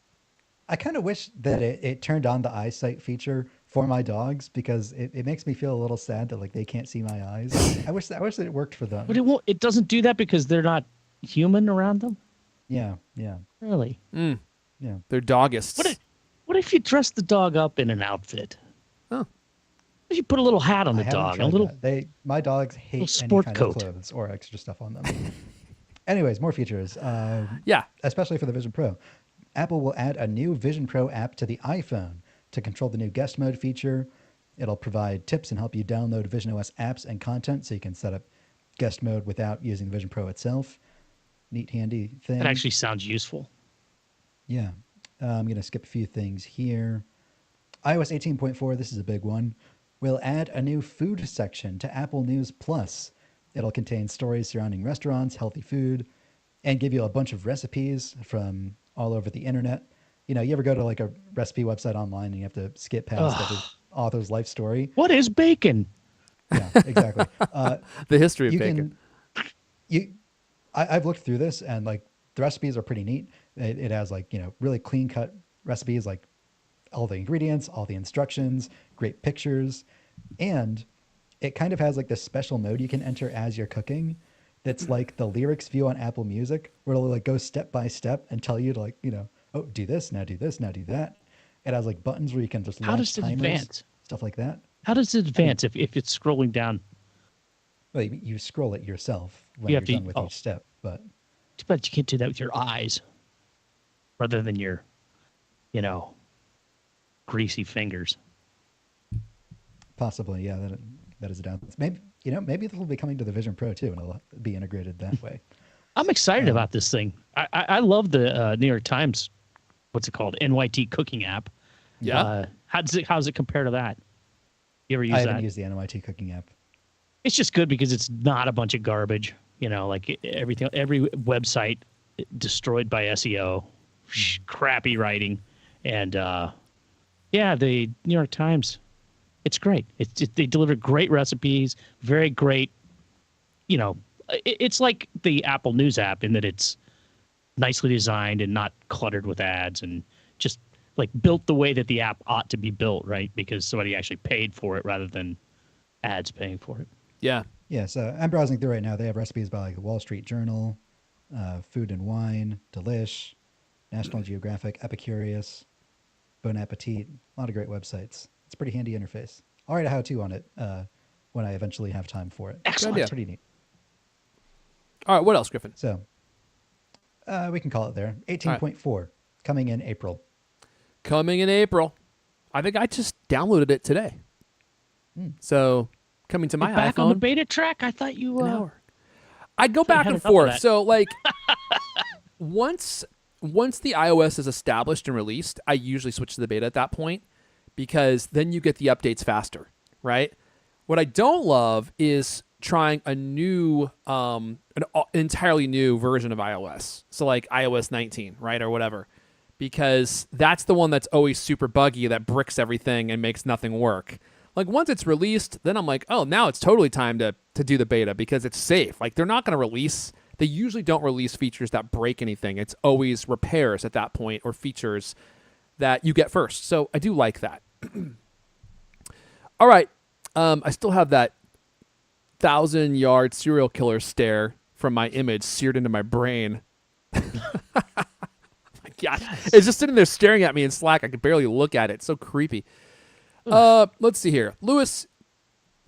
I kind of wish that it turned on the eyesight feature for my dogs because it makes me feel a little sad that like they can't see my eyes. I wish that it worked for them. But it doesn't do that because they're not human around them? Yeah. Really? Yeah. They're doggists. What if you dress the dog up in an outfit? Oh. What if you put a little hat on I the haven't dog? A tried little that. My dogs hate any sport kind coat. of clothes or extra stuff on them. Anyways, more features. Yeah. Especially for the Vision Pro. Apple will add a new Vision Pro app to the iPhone to control the new guest mode feature. It'll provide tips and help you download Vision OS apps and content so you can set up guest mode without using the Vision Pro itself. Neat, handy thing. That actually sounds useful. Yeah. I'm going to skip a few things here. iOS 18.4, this is a big one, will add a new food section to Apple News Plus. It'll contain stories surrounding restaurants, healthy food, and give you a bunch of recipes from all over the internet. You know, you ever go to like a recipe website online and you have to skip past every author's life story? What is bacon? Yeah, exactly. The history of you bacon. I've looked through this and like the recipes are pretty neat. It has like, you know, really clean cut recipes, like all the ingredients, all the instructions, great pictures. And it kind of has like this special mode you can enter as you're cooking. That's like the lyrics view on Apple Music where it'll like go step by step and tell you to like, you know, oh, do this, now do this, now do that. It has like buttons where you can just How launch does it timers, advance? stuff like that. How does it advance if it's scrolling down? Well, you scroll it yourself when You you're have to- done with oh. each step, but Too bad you can't do that with your eyes rather than your, greasy fingers. possibly, yeah, that is a down. Maybe this will be coming to the Vision Pro too, and it'll be integrated that way. I'm excited about this thing. I love the New York Times, what's it called? NYT cooking app. Yeah. How does it compare to that? You ever use I that? haven't used the NYT cooking app. It's just good because it's not a bunch of garbage. Like every website destroyed by SEO, crappy writing, and the New York Times. It's great. They deliver great recipes, very great. It's like the Apple News app in that it's nicely designed and not cluttered with ads, and just like built the way that the app ought to be built, right? Because somebody actually paid for it rather than ads paying for it. Yeah. Yeah, so I'm browsing through right now. They have recipes by like the Wall Street Journal, Food and Wine, Delish, National Geographic, Epicurious, Bon Appetit. A lot of great websites. It's a pretty handy interface. I'll write a how-to on it when I eventually have time for it. Excellent. It's pretty neat. All right. What else, Griffin? So we can call it there. 18.4 coming in April. Coming in April. I think I just downloaded it today. So coming to my You're back iPhone. on the beta track. I thought you. An hour. I'd go back had and enough of forth. that. So like once the iOS is established and released, I usually switch to the beta at that point because then you get the updates faster, right? What I don't love is trying a new an entirely new version of iOS. So like iOS 19, right, or whatever. Because that's the one that's always super buggy, that bricks everything and makes nothing work. Like once it's released, then I'm like, oh, now it's totally time to do the beta because it's safe. Like they're not going to release, they usually don't release features that break anything. It's always repairs at that point or features that you get first. So I do like that. All right. I still have that 1,000-yard serial killer stare from my image seared into my brain. Gosh, it's just sitting there staring at me in Slack. I can barely look at it. It's so creepy. Let's see here. Lewis,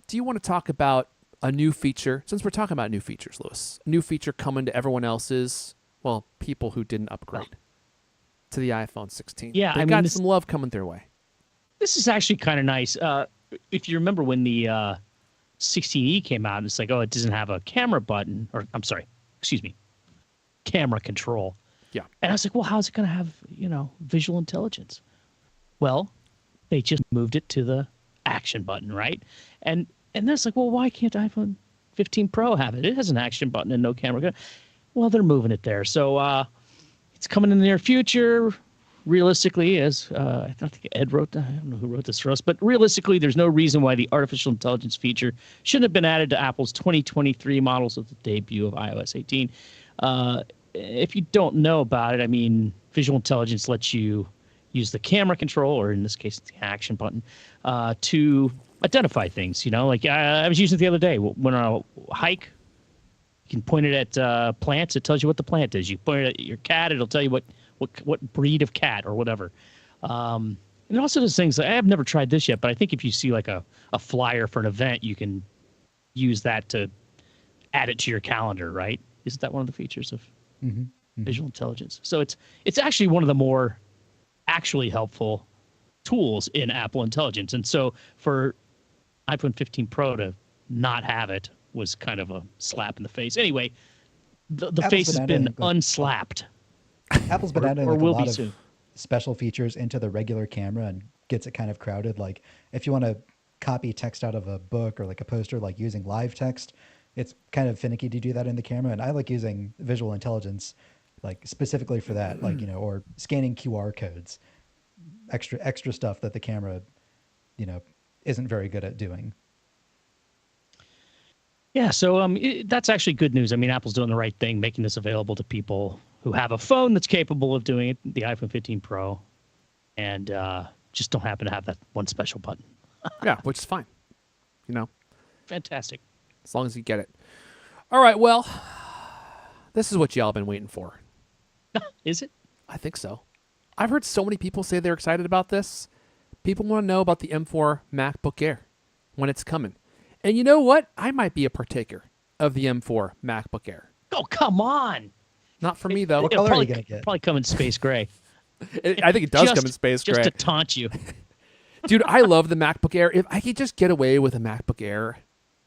do you want to talk about a new feature? Since we're talking about new features, Lewis, a new feature coming to everyone else's, well, people who didn't upgrade to the iPhone 16. Yeah, They got some love coming their way. This is actually kind of nice. If you remember when the 16E came out, it's like, oh, it doesn't have a camera button, or I'm sorry, excuse me, camera control. Yeah. And I was like, well, how's it going to have, visual intelligence? Well, they just moved it to the action button, right? And that's like, well, why can't iPhone 15 Pro have it? It has an action button and no camera. Well, they're moving it there. So it's coming in the near future. Realistically, as I think Ed wrote, I don't know who wrote this for us, but realistically, there's no reason why the artificial intelligence feature shouldn't have been added to Apple's 2023 models of the debut of iOS 18. If you don't know about it, I mean, visual intelligence lets you use the camera control, or in this case, the action button, to identify things. Like I was using it the other day. When on a hike, you can point it at plants. It tells you what the plant is. You point it at your cat. It'll tell you what breed of cat or whatever. And it also does things. I have never tried this yet, but I think if you see like a flyer for an event, you can use that to add it to your calendar, right? Isn't that one of the features of visual intelligence? So it's actually one of the more actually helpful tools in Apple Intelligence. And so for iPhone 15 Pro to not have it was kind of a slap in the face. Anyway, the face has been unslapped. Apple's been adding or like a will lot be of soon. special features into the regular camera and gets it kind of crowded. Like if you want to copy text out of a book or like a poster, like using live text, it's kind of finicky to do that in the camera. And I like using visual intelligence like specifically for that, like, or scanning QR codes, extra stuff that the camera, isn't very good at doing. Yeah, so that's actually good news. I mean, Apple's doing the right thing, making this available to people who have a phone that's capable of doing it, the iPhone 15 Pro, and just don't happen to have that one special button. Yeah, which is fine. Fantastic. As long as you get it. All right, well, this is what y'all been waiting for. Is it? I think so. I've heard so many people say they're excited about this. People want to know about the M4 MacBook Air, when it's coming. And you know what? I might be a partaker of the M4 MacBook Air. Oh, come on. Not for me, though. What color are you going to get? Probably come in space gray. I think it does come in space gray. Just to taunt you. Dude, I love the MacBook Air. If I could just get away with a MacBook Air,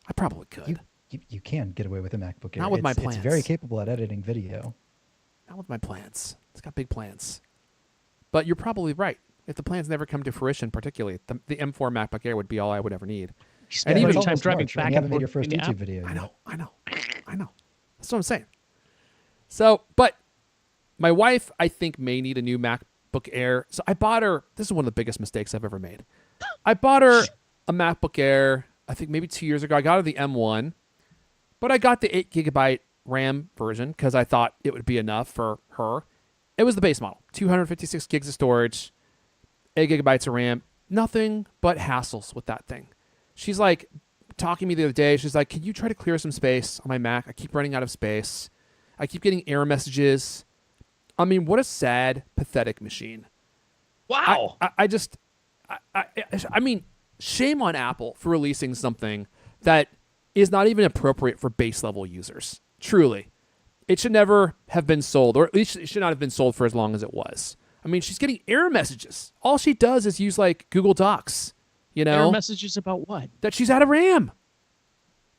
I probably could. you can get away with a MacBook Air. Not with my It's very plans. capable at editing video. Not with my plans. It's got big plans. But you're probably right. If the plans never come to fruition, particularly, the M4 MacBook Air would be all I would ever need. You spend And much even- time Almost driving March, and back you and haven't made your forth first between the YouTube app. video I yet. know. That's what I'm saying. So, but my wife, I think, may need a new MacBook Air. So I bought her. This is one of the biggest mistakes I've ever made. I bought her a MacBook Air, I think maybe 2 years ago. I got her the M1, but I got the 8 GB RAM version because I thought it would be enough for her. It was the base model, 256 gigs of storage, 8 GB of RAM. Nothing but hassles with that thing. She's like talking to me the other day. She's like, "Can you try to clear some space on my Mac? I keep running out of space. I keep getting error messages." I mean, what a sad, pathetic machine. Wow. I mean, shame on Apple for releasing something that is not even appropriate for base level users. Truly. It should never have been sold, or at least it should not have been sold for as long as it was. I mean, she's getting error messages. All she does is use like Google Docs, Error messages about what? that she's out of RAM.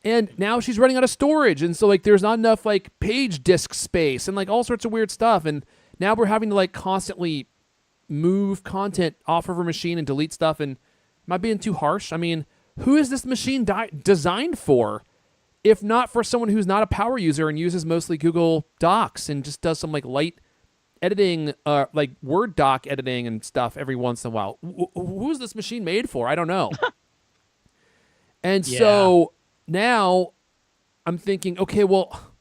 And now she's running out of storage. And so like there's not enough like page disk space and like all sorts of weird stuff. And now we're having to like constantly move content off of her machine and delete stuff. And am I being too harsh? I mean, who is this machine designed for? If not for someone who's not a power user and uses mostly Google Docs and just does some like light editing, like Word doc editing and stuff every once in a while. Who's this machine made for? I don't know. And so now I'm thinking, okay, well,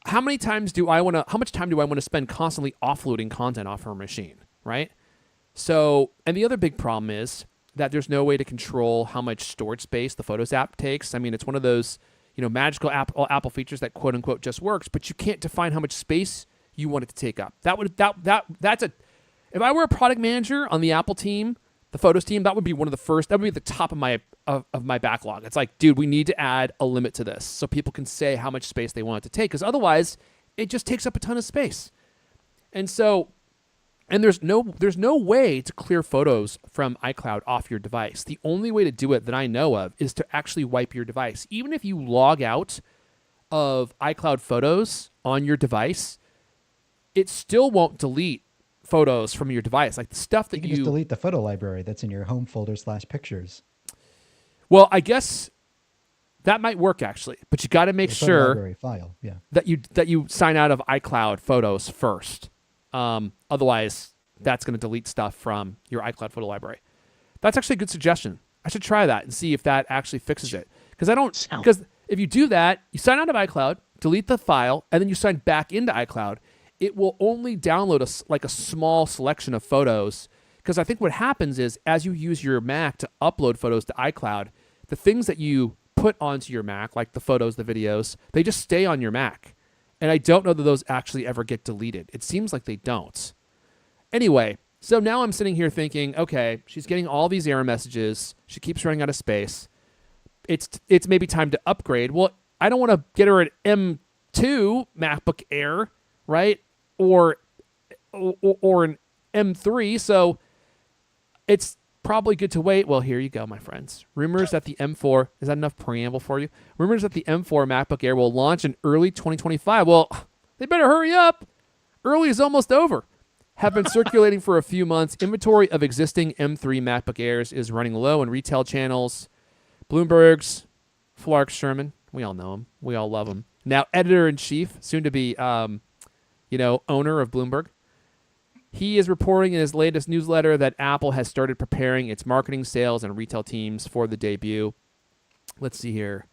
how much time do I want to spend constantly offloading content off her machine, right? So, and the other big problem is that there's no way to control how much storage space the Photos app takes. I mean, it's one of those, magical Apple features that quote unquote just works, but you can't define how much space you want it to take up. If I were a product manager on the Apple team, the Photos team, that would be that would be at the top of my backlog. It's like, dude, we need to add a limit to this so people can say how much space they want it to take, because otherwise it just takes up a ton of space. And so, and there's no way to clear photos from iCloud off your device. The only way to do it that I know of is to actually wipe your device. Even if you log out of iCloud Photos on your device, it still won't delete photos from your device. Like the stuff that You can just delete the photo library that's in your home folder /pictures. Well, I guess that might work actually, but you got to make The photo sure library file, yeah. that you sign out of iCloud Photos first. Otherwise, that's going to delete stuff from your iCloud photo library. That's actually a good suggestion. I should try that and see if that actually fixes it. Because if you do that, you sign out of iCloud, delete the file, and then you sign back into iCloud, it will only download a small selection of photos. Because I think what happens is as you use your Mac to upload photos to iCloud, the things that you put onto your Mac, like the photos, the videos, they just stay on your Mac. And I don't know that those actually ever get deleted. It seems like they don't. Anyway, so now I'm sitting here thinking, okay, she's getting all these error messages. She keeps running out of space. It's maybe time to upgrade. Well, I don't want to get her an M2 MacBook Air, right? Or an M3. So it's probably good to wait. Well, here you go, my friends. Rumors that the M4, is that enough preamble for you? Rumors that the M4 MacBook Air will launch in early 2025. Well, they better hurry up. Early is almost over. Have been circulating for a few months. Inventory of existing M3 MacBook Airs is running low in retail channels. Bloomberg's Flark Sherman, we all know him. We all love him. Now editor-in-chief, soon to be, owner of Bloomberg. He is reporting in his latest newsletter that Apple has started preparing its marketing, sales, and retail teams for the debut. Let's see here.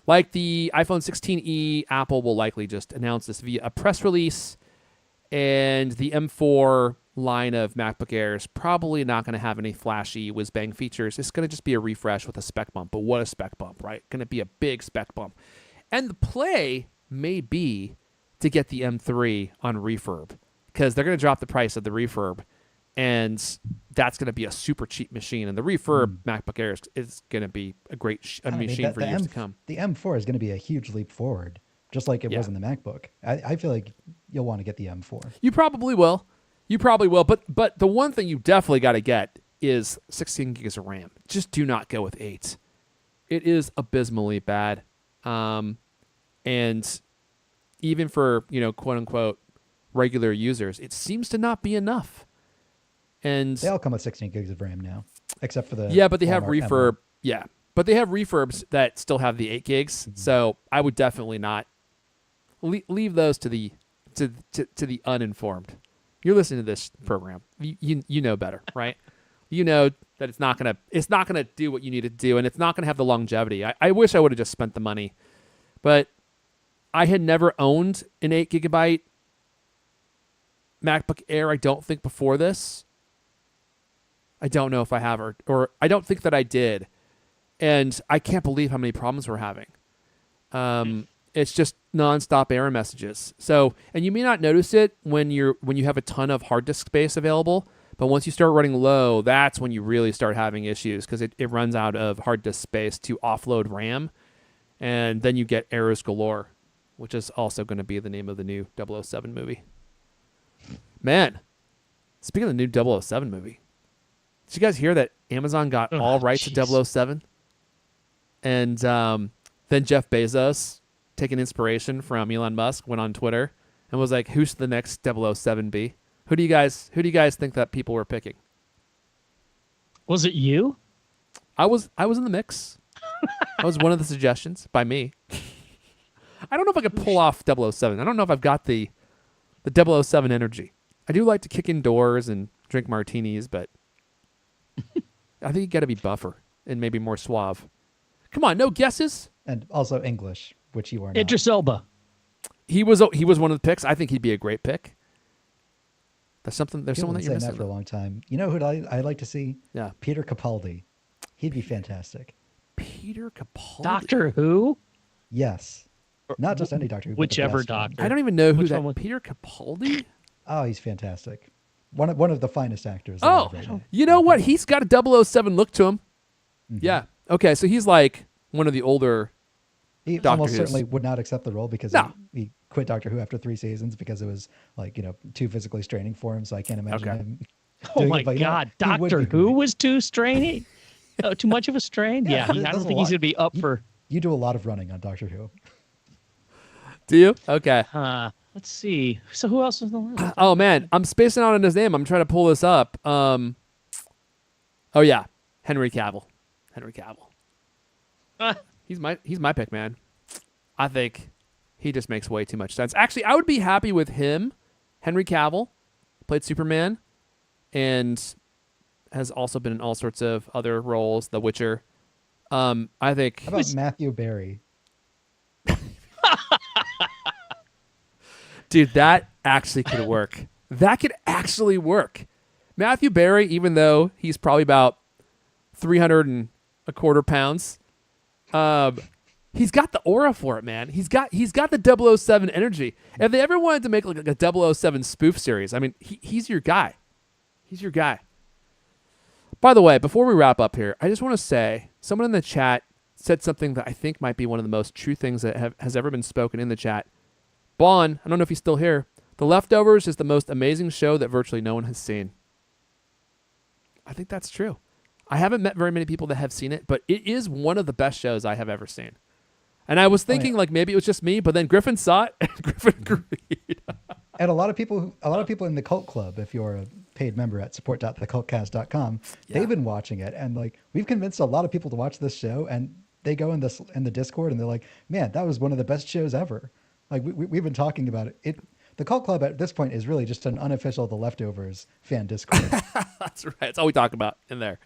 Like the iPhone 16e, Apple will likely just announce this via a press release, and the M4 line of MacBook Airs probably not going to have any flashy whiz-bang features. It's going to just be a refresh with a spec bump, but what a spec bump, right? Going to be a big spec bump. And the play may be to get the M3 on refurb, because they're going to drop the price of the refurb, and that's going to be a super cheap machine. And the refurb MacBook Air is going to be a great machine for years to come. The M4 is going to be a huge leap forward, just like it was in the MacBook. I feel like you'll want to get the M4. You probably will. But the one thing you definitely got to get is 16 gigs of RAM. Just do not go with 8. It is abysmally bad. And even for, quote unquote regular users, it seems to not be enough. And They all come with 16 gigs of RAM now, except for the yeah, but they have Walmart refurb. M1. Yeah, but they have refurbs that still have the 8 gigs. Mm-hmm. So I would definitely not leave those to the uninformed. You're listening to this program. You know better, right? You know that it's not gonna do what you need it to do, and it's not gonna have the longevity. I wish I would have just spent the money, but I had never owned an 8 gigabyte MacBook Air. I don't think before this. I don't know if I have or I don't think that I did, and I can't believe how many problems we're having. It's just nonstop error messages. So, and you may not notice it when you have a ton of hard disk space available, but once you start running low, that's when you really start having issues because it runs out of hard disk space to offload RAM, and then you get errors galore, which is also going to be the name of the new 007 movie. Man, speaking of the new 007 movie, did you guys hear that Amazon got all rights to 007? And then Jeff Bezos, taking inspiration from Elon Musk, went on Twitter and was like, "Who's the next 007 be? Who do you guys think that people were picking?" Was it you? I was in the mix. I was one of the suggestions by me. I don't know if I could pull off 007. I don't know if I've got the 007 energy. I do like to kick indoors and drink martinis, but I think you got to be buffer and maybe more suave. Come on, no guesses? And also English, which you are not. Idris Elba. He was one of the picks. I think he'd be a great pick. There's someone that People you're have been saying missing. that for a long time. You know who I'd like to see? Yeah. Peter Capaldi. He'd be fantastic. Peter Capaldi. Doctor Who? Yes. Not just any Doctor Who. but the Whichever best one. doctor. I don't even know who Which that one was- Peter Capaldi. Oh, he's fantastic. One of the finest actors. Oh, alive right now. you know what? He's got a 007 look to him. Mm-hmm. Yeah. Okay, so he's like one of the older. He Doctor almost Who's. certainly would not accept the role because No. he quit Doctor Who after 3 seasons because it was too physically straining for him. So I can't imagine Okay. him. Oh doing my it, but, God, he would Doctor be Who great. was too straining? Oh, too much of a strain? Yeah, Yeah, I there's don't a think he's lot. going to be up for. You do a lot of running on Doctor Who. Do you? Okay. Let's see. So who else is on the list? Oh man, I'm spacing out on his name. I'm trying to pull this up. Oh yeah, Henry Cavill. Henry Cavill. He's my pick, man. I think he just makes way too much sense. Actually, I would be happy with him. Henry Cavill played Superman and has also been in all sorts of other roles. The Witcher. I think. How about Matthew Barry? Dude, that actually could work. That could actually work. Matthew Barry, even though he's probably about 300 and a quarter pounds, he's got the aura for it, man. He's got the 007 energy. If they ever wanted to make like a 007 spoof series, I mean, he's your guy. He's your guy. By the way, before we wrap up here, I just want to say someone in the chat said something that I think might be one of the most true things that has ever been spoken in the chat. Bon, I don't know if he's still here. The Leftovers is the most amazing show that virtually no one has seen. I think that's true. I haven't met very many people that have seen it, but it is one of the best shows I have ever seen. And I was thinking like maybe it was just me, but then Griffin saw it and Griffin agreed. And a lot of people in the Cult Club, if you're a paid member at support.thecultcast.com, they've been watching it, and like we've convinced a lot of people to watch this show, and they go in the Discord and they're like, "Man, that was one of the best shows ever." Like we've been talking about it. The Cult Club at this point is really just an unofficial The Leftovers fan Discord. That's right. That's all we talk about in there.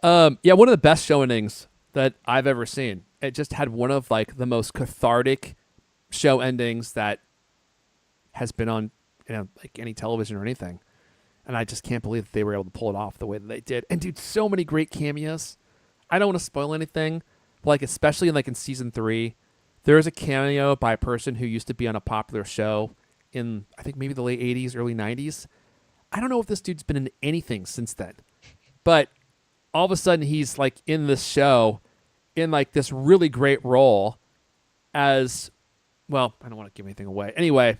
Yeah, one of the best show endings that I've ever seen. It just had one of like the most cathartic show endings that has been on like any television or anything. And I just can't believe that they were able to pull it off the way that they did. And dude, so many great cameos. I don't want to spoil anything, but like especially like in season 3, there is a cameo by a person who used to be on a popular show in, I think, maybe the late 80s, early 90s. I don't know if this dude's been in anything since then. But all of a sudden, he's like in this show in like this really great role as, well, I don't want to give anything away. Anyway,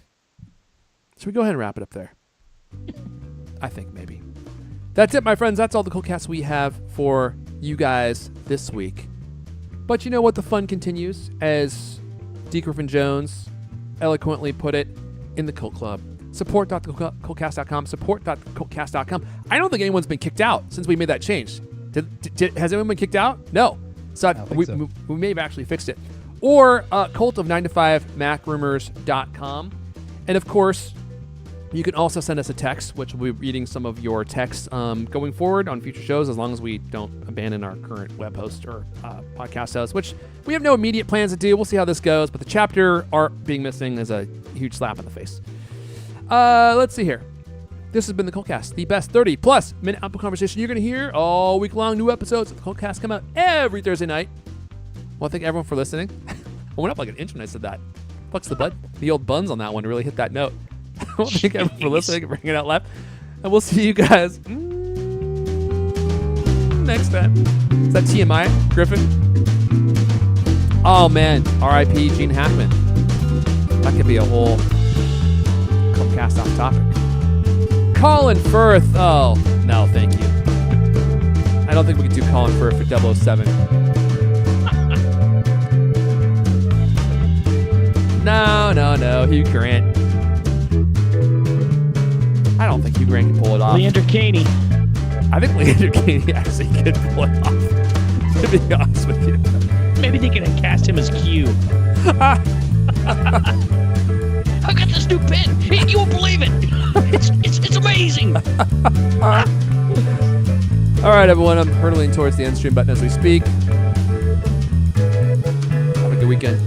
should we go ahead and wrap it up there? I think maybe. That's it, my friends. That's all the CultCast we have for you guys this week. But you know what? The fun continues, as D. Griffin Jones eloquently put it in the Cult Club. Support.cultcast.com. Support.cultcast.com. I don't think anyone's been kicked out since we made that change. Has anyone been kicked out? No. So, we may have actually fixed it. Or cult of 9to5macrumors.com. And of course, you can also send us a text, which we'll be reading some of your texts going forward on future shows, as long as we don't abandon our current web host or podcast host, which we have no immediate plans to do. We'll see how this goes. But the chapter art being missing is a huge slap in the face. Let's see here. This has been the CultCast, the best 30-plus minute Apple conversation you're going to hear all week long. New episodes of the CultCast come out every Thursday night. Well, thank everyone for listening. I went up like an inch when I said that. Fucks the bud. The old buns on that one really hit that note. Well, thank everyone for listening and bringing it out live. And we'll see you guys next time. Is that TMI, Griffin? Oh, man. R.I.P. Gene Hackman. That could be a whole CultCast off topic. Colin Firth. Oh, no, thank you. I don't think we can do Colin Firth for 007. No. Hugh Grant. I don't think Hugh Grant can pull it off. Leander Caney. I think Leander Caney actually could pull it off, to be honest with you. Maybe they could have cast him as Q. I got this new pen. You won't believe it. It's amazing. All right, everyone. I'm hurtling towards the end stream button as we speak. Have a good weekend.